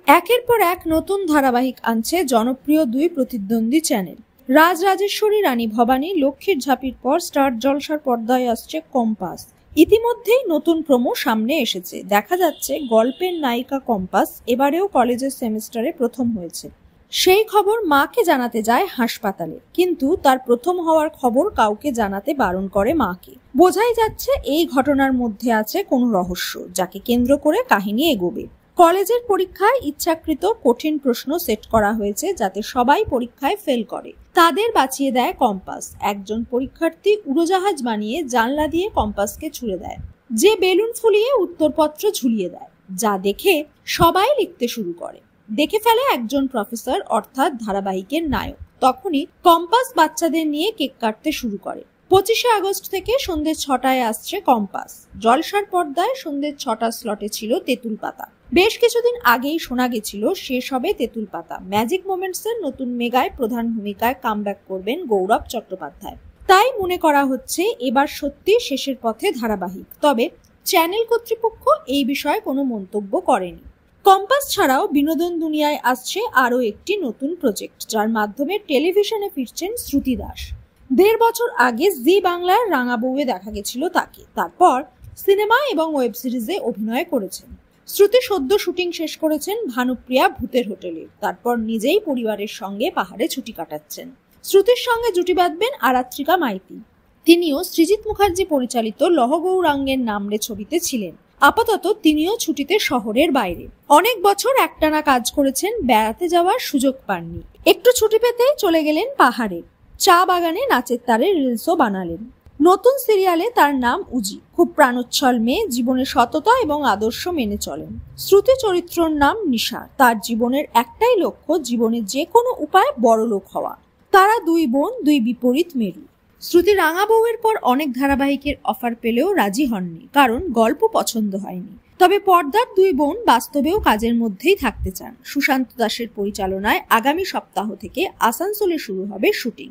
একের পর এক নতুন ধারাবাহিক আনছে জনপ্রিয় দুই প্রতিদ্বন্দ্বী চ্যানেল। রাজ রাজেশ্বরী রানী ভবানী লক্ষ্মীর ঝাঁপির পর স্টার জলসার পর্দায় আসছে কম্পাস। ইতিমধ্যেই নতুন প্রোমো সামনে এসেছে। দেখা যাচ্ছে গল্পের নায়িকা কম্পাস এবারেও কলেজের সেমিস্টারে প্রথম হয়েছে। সেই খবর মাকে জানাতে যায় হাসপাতালে, কিন্তু তার প্রথম হওয়ার খবর কাউকে জানাতে বারণ করে মাকে। বোঝাই যাচ্ছে এই ঘটনার মধ্যে আছে কোনো রহস্য, যাকে কেন্দ্র করে কাহিনী এগোবে। কলেজের পরীক্ষায় ইচ্ছাকৃত কঠিন প্রশ্ন সেট করা হয়েছে যাতে সবাই পরীক্ষায় ফেল করে। তাদের বাঁচিয়ে দেয় কম্পাস। একজন পরীক্ষার্থী উড়োজাহাজ বানিয়ে জানলা দিয়ে কম্পাসকে ছুড়ে দেয়, যে বেলুন ফুলিয়ে উত্তরপত্র ঝুলিয়ে দেয়, যা দেখে সবাই লিখতে শুরু করে। দেখে ফেলে একজন প্রফেসর, অর্থাৎ ধারাবাহিকের নায়ক। তখনই কম্পাস বাচ্চাদের নিয়ে কেক কাটতে শুরু করে। 25শে আগস্ট থেকে সন্ধ্যে 6টায় আসছে কম্পাস। জলসার পর্দায় সন্ধ্যে 6টা স্লটে ছিল তেঁতুল পাতা। বেশ কিছুদিন আগেই শোনা গেছিল শেষ হবে তেঁতুল পাতা। ম্যাজিক মোমেন্টস এর নতুন মেগায় প্রধান ভূমিকায় কামব্যাক করবেন গৌরব চট্টোপাধ্যায়। তাই মনে করা হচ্ছে এবার সত্যি শেষের পথে ধারাবাহিক। তবে চ্যানেল কর্তৃপক্ষ এই বিষয়ে কোনো মন্তব্য করেনি। কম্পাস ছাড়াও বিনোদন দুনিয়ায় আসছে আরও একটি নতুন প্রজেক্ট, যার মাধ্যমে টেলিভিশনে ফিরছেন শ্রুতি দাস। 1.5 বছর আগে জি বাংলার রাঙা বউয়ে দেখা গেছিল তাকে। তারপর সিনেমা এবং ওয়েব সিরিজে অভিনয় করেছেন। শ্রুতি সদ্য শুটিং শেষ করেছেন ভানুপ্রিয়া ভূতের হোটেলে। তারপর নিজেই পরিবারের সঙ্গে পাহাড়ে ছুটি কাটাচ্ছেন। শ্রুতির সঙ্গে জুটি বাঁধবেন আরাত্রিকা মাইতি। তিনিও সৃজিত মুখার্জি পরিচালিত লহ গৌরাঙ্গের নামরে ছবিতে ছিলেন। আপাতত তিনিও ছুটিতে শহরের বাইরে। অনেক বছর একটানা কাজ করেছেন, বেড়াতে যাওয়ার সুযোগ পাননি। একটু ছুটি পেতেই চলে গেলেন পাহাড়ে। চা বাগানে নাচের তারে রিলসও বানালেন। নতুন সিরিয়ালে তার নাম উজি। খুব প্রাণোচ্ছল মেয়ে, জীবনে সততা এবং আদর্শ মেনে চলেন। শ্রুতি চরিত্রর নাম নিশা। তার জীবনের একটাই লক্ষ্য, জীবনে যে কোনো উপায়ে বড়লোক হওয়া। তারা দুই বোন, দুই বিপরীত মেরু। শ্রুতি রাঙা বউয়ের পর অনেক ধারাবাহিকের অফার পেলেও রাজি হননি, কারণ গল্প পছন্দ হয়নি। তবে পর্দার দুই বোন বাস্তবেও কাজের মধ্যেই থাকতে চান। সুশান্ত দাসের পরিচালনায় আগামী সপ্তাহ থেকে আসানসোলে শুরু হবে শুটিং।